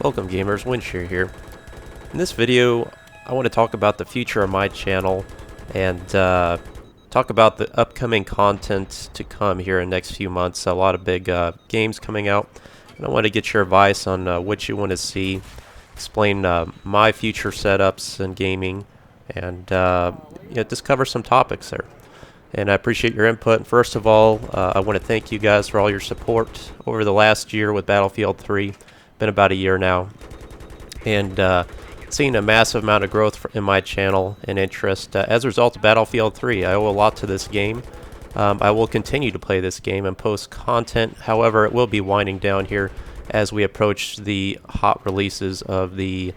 Welcome gamers, WINDSHEAR here. In this video, I want to talk about the future of my channel and talk about the upcoming content to come here in the next few months. A lot of big games coming out, and I want to get your advice on what you want to see, explain my future setups in gaming, and just cover some topics there. And I appreciate your input. First of all, I want to thank you guys for all your support over the last year with Battlefield 3. Been about a year now, and seen a massive amount of growth in my channel and interest as a result of Battlefield 3. I owe a lot to this game. I will continue to play this game and post content. However, it will be winding down here as we approach the hot releases of the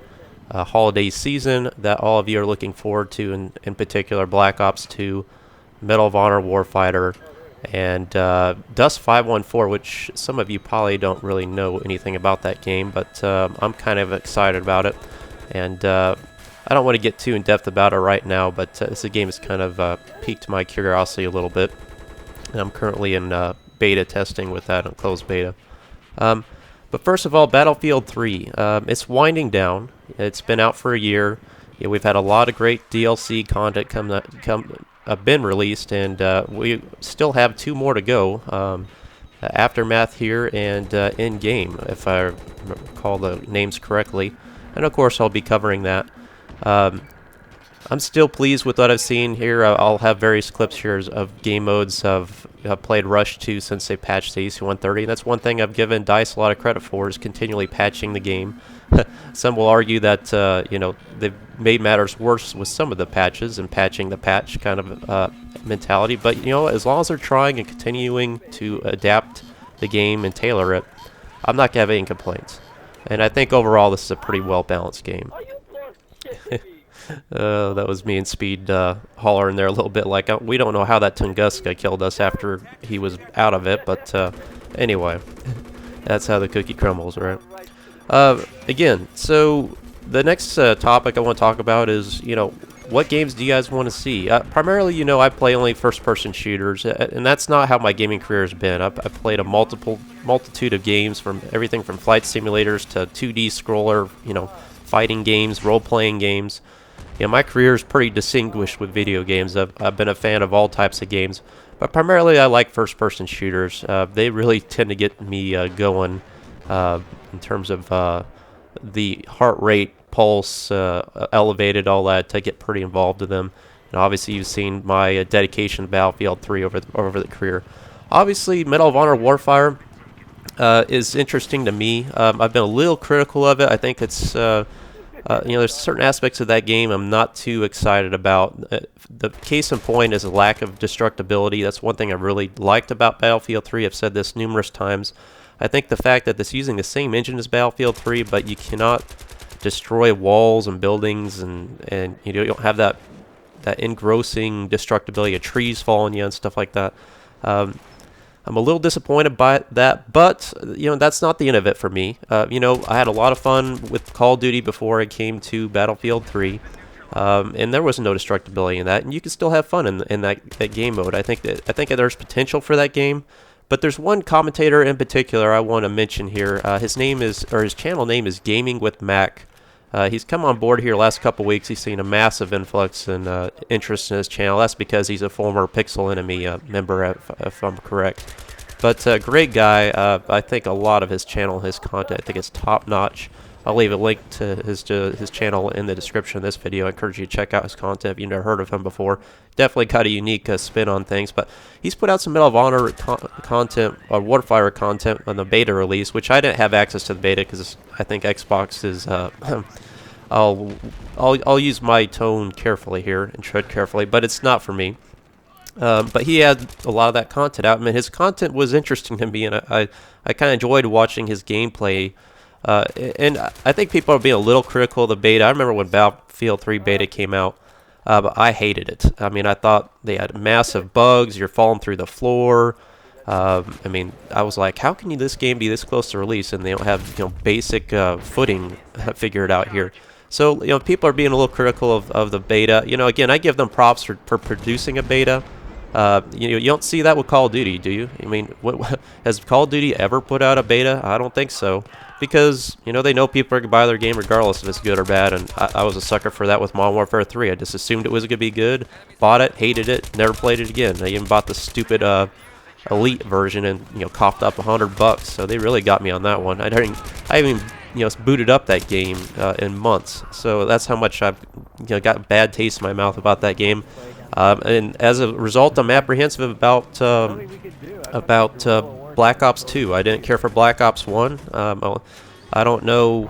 holiday season that all of you are looking forward to, in particular Black Ops 2, Medal of Honor Warfighter, and Dust 514, which some of you probably don't really know anything about that game, but I'm kind of excited about it. And I don't want to get too in-depth about it right now, but this game has kind of piqued my curiosity a little bit. And I'm currently in beta testing with that, in closed beta. But first of all, Battlefield 3. It's winding down. It's been out for a year. We've had a lot of great DLC content been released, and we still have 2 more to go. Aftermath here and in-game, if I recall the names correctly. And of course I'll be covering that. I'm still pleased with what I've seen here. I'll have various clips here of game modes. I've played Rush 2 since they patched the AC-130. That's one thing I've given DICE a lot of credit for, is continually patching the game. Some will argue that they've made matters worse with some of the patches and patching the patch kind of mentality. But as long as they're trying and continuing to adapt the game and tailor it, I'm not gonna have any complaints. And I think overall this is a pretty well balanced game. That was me and Speed hollering there a little bit, like we don't know how that Tunguska killed us after he was out of it, but anyway, that's how the cookie crumbles, right? Again, so the next topic I want to talk about is, what games do you guys want to see? Primarily, I play only first-person shooters, and that's not how my gaming career has been. I've played a multitude of games, from everything from flight simulators to 2D scroller, fighting games, role-playing games. My career is pretty distinguished with video games. I've been a fan of all types of games, but primarily I like first-person shooters. They really tend to get me going in terms of the heart rate, pulse, elevated, all that. To get pretty involved in them. And obviously you've seen my dedication to Battlefield 3 over the career. Obviously Medal of Honor Warfighter is interesting to me. I've been a little critical of it. I think it's there's certain aspects of that game I'm not too excited about. The case in point is a lack of destructibility. That's one thing I really liked about Battlefield 3. I've said this numerous times. I think the fact that it's using the same engine as Battlefield 3, but you cannot destroy walls and buildings, and you don't have that engrossing destructibility of trees falling you and stuff like that. I'm a little disappointed by that, but that's not the end of it for me. I had a lot of fun with Call of Duty before I came to Battlefield 3, and there was no destructibility in that, and you can still have fun in that game mode. I think there's potential for that game. But there's one commentator in particular I want to mention here. His channel name is Gaming with Mac. He's come on board here last couple weeks. He's seen a massive influx and interest in his channel. That's because he's a former Pixel Enemy member, if I'm correct. But great guy. I think a lot of his channel, his content, I think it's top notch. I'll leave a link to his channel in the description of this video. I encourage you to check out his content if you've never heard of him before. Definitely got a unique spin on things, but he's put out some Medal of Honor content, or Warfighter content on the beta release, which I didn't have access to the beta because I think Xbox is. I'll use my tone carefully here and tread carefully, but it's not for me. But he had a lot of that content out. I mean, his content was interesting to me, and I kind of enjoyed watching his gameplay. And I think people are being a little critical of the beta. I remember when Battlefield 3 beta came out, but I hated it. I mean, I thought they had massive bugs. You're falling through the floor. I mean, I was like, how can this game be this close to release and they don't have basic footing figured out here? So people are being a little critical of the beta. Again, I give them props for producing a beta. You don't see that with Call of Duty, do you? I mean, has Call of Duty ever put out a beta? I don't think so, because they know people are gonna buy their game regardless if it's good or bad. And I was a sucker for that with Modern Warfare 3. I just assumed it was gonna be good, bought it, hated it, never played it again. I even bought the stupid Elite version and coughed up $100. So they really got me on that one. I haven't booted up that game in months. So that's how much I've got a bad taste in my mouth about that game. And as a result, I'm apprehensive about Black Ops 2. I didn't care for Black Ops 1. I don't know,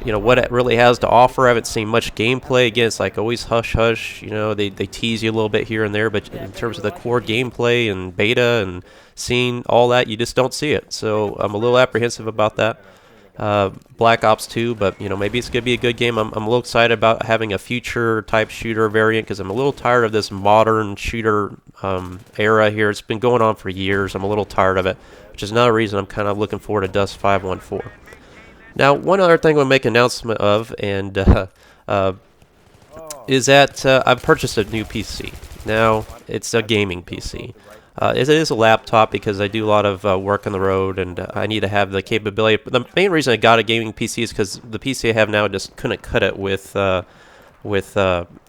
what it really has to offer. I haven't seen much gameplay. Again, it's like always hush hush. They tease you a little bit here and there, but in terms of the core gameplay and beta and seeing all that, you just don't see it. So I'm a little apprehensive about that. Black Ops 2, but maybe it's gonna be a good game. I'm a little excited about having a future type shooter variant because I'm a little tired of this modern shooter era here. It's been going on for years. I'm a little tired of it, which is another reason I'm kind of looking forward to Dust 514. Now, one other thing I'll make an announcement of, and is that I've purchased a new PC. Now, it's a gaming PC. It is a laptop because I do a lot of work on the road, and I need to have the capability. But the main reason I got a gaming PC is because the PC I have now just couldn't cut it with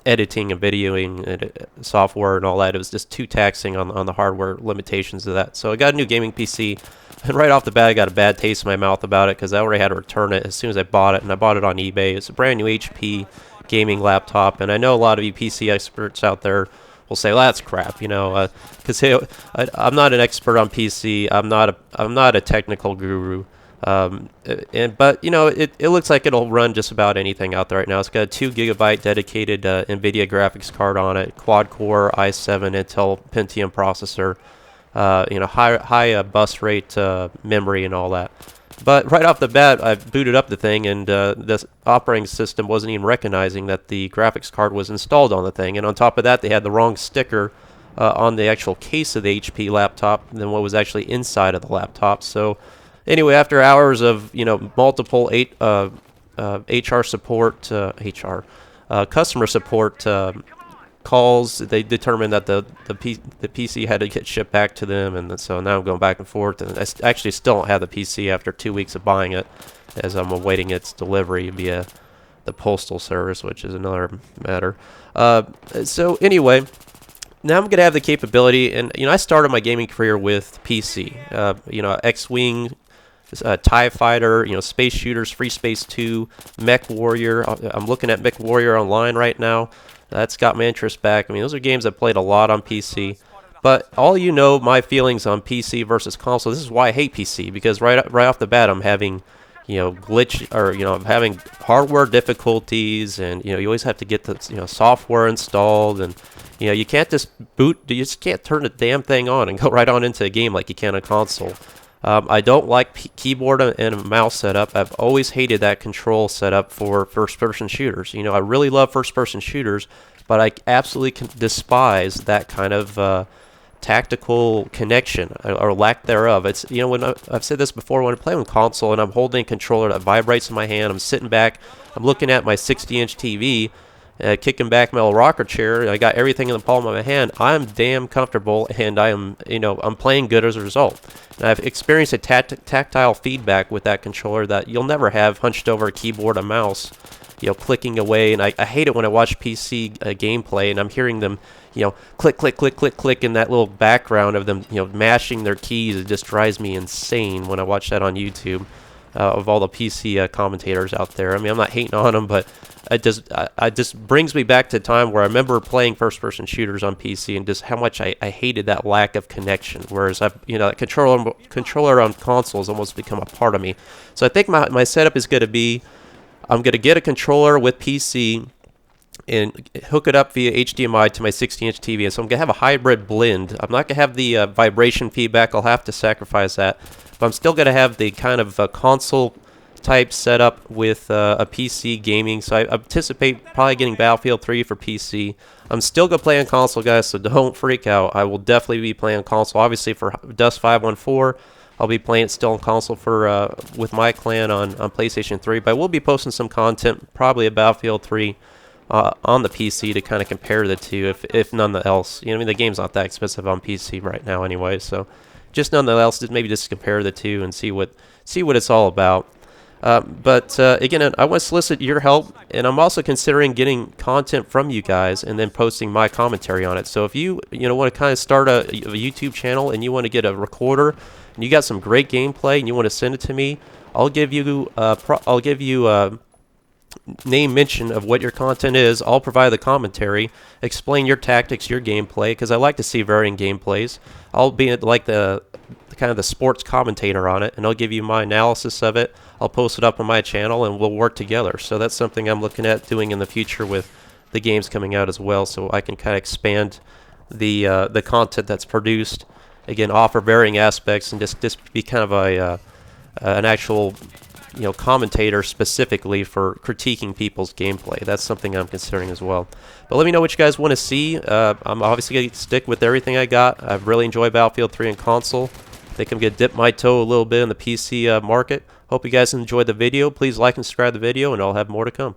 editing and videoing and software and all that. It was just too taxing on the hardware limitations of that. So I got a new gaming PC, and right off the bat I got a bad taste in my mouth about it because I already had to return it as soon as I bought it, and I bought it on eBay. It's a brand new HP gaming laptop, and I know a lot of you PC experts out there will say, well, that's crap, because I'm not an expert on PC. I'm not a technical guru. But it looks like it'll run just about anything out there right now. It's got a 2 GB dedicated NVIDIA graphics card on it, quad-core i7 Intel Pentium processor, high bus rate memory and all that. But right off the bat, I booted up the thing, and this operating system wasn't even recognizing that the graphics card was installed on the thing. And on top of that, they had the wrong sticker on the actual case of the HP laptop than what was actually inside of the laptop. So anyway, after hours of multiple HR support, customer support calls, they determined that the PC had to get shipped back to them, and so now I'm going back and forth, and I actually still don't have the PC after 2 weeks of buying it, as I'm awaiting its delivery via the postal service, which is another matter. So anyway, now I'm gonna have the capability, and I started my gaming career with PC, X-Wing, TIE Fighter, Space Shooters, Free Space 2, Mech Warrior. I'm looking at Mech Warrior Online right now. That's got my interest back. I mean, those are games I played a lot on PC. But all my feelings on PC versus console. This is why I hate PC, because right off the bat I'm having, I'm having hardware difficulties, and you always have to get the software installed, and you can't just you just can't turn the damn thing on and go right on into a game like you can on a console. I don't like keyboard and mouse setup. I've always hated that control setup for first-person shooters. I really love first-person shooters, but I absolutely despise that kind of tactical connection or lack thereof. It's when I've said this before, when I play on console and I'm holding a controller that vibrates in my hand, I'm sitting back, I'm looking at my 60-inch TV. Kicking back my little rocker chair, I got everything in the palm of my hand. I'm damn comfortable, and I'm playing good as a result. And I've experienced a tactile feedback with that controller that you'll never have hunched over a keyboard and mouse, clicking away. And I hate it when I watch PC gameplay and I'm hearing them, click, click, click, click, click in that little background of them, mashing their keys. It just drives me insane when I watch that on YouTube. Of all the PC commentators out there. I mean, I'm not hating on them, but it just brings me back to a time where I remember playing first-person shooters on PC and just how much I hated that lack of connection. Whereas that controller on console has almost become a part of me. So I think my setup is going to be, I'm going to get a controller with PC and hook it up via HDMI to my 60-inch TV. And so I'm going to have a hybrid blend. I'm not going to have the vibration feedback. I'll have to sacrifice that. But I'm still going to have the kind of console type setup with a PC gaming. So I anticipate probably getting Battlefield 3 for PC. I'm still going to play on console, guys, so don't freak out. I will definitely be playing on console. Obviously, for Dust 514, I'll be playing it still on console for with my clan on PlayStation 3. But I will be posting some content, probably a Battlefield 3 on the PC to kind of compare the two, if none else. You know, I mean, the game's not that expensive on PC right now anyway, so just nonetheless, maybe just compare the two and see what it's all about. But again, I want to solicit your help, and I'm also considering getting content from you guys and then posting my commentary on it. So if you want to kind of start a YouTube channel and you want to get a recorder and you got some great gameplay and you want to send it to me, I'll give you name mention of what your content is. I'll provide the commentary, explain your tactics, your gameplay, because I like to see varying gameplays. I'll be like the kind of the sports commentator on it, and I'll give you my analysis of it. I'll post it up on my channel, and we'll work together. So that's something I'm looking at doing in the future with the games coming out as well, so I can kind of expand the content that's produced. Again, offer varying aspects and just be kind of an actual commentator specifically for critiquing people's gameplay. That's something I'm considering as well. But let me know what you guys want to see. I'm obviously going to stick with everything I got. I've really enjoyed Battlefield 3 and console. I think I'm going to dip my toe a little bit in the PC market. Hope you guys enjoyed the video. Please like and subscribe the video, and I'll have more to come.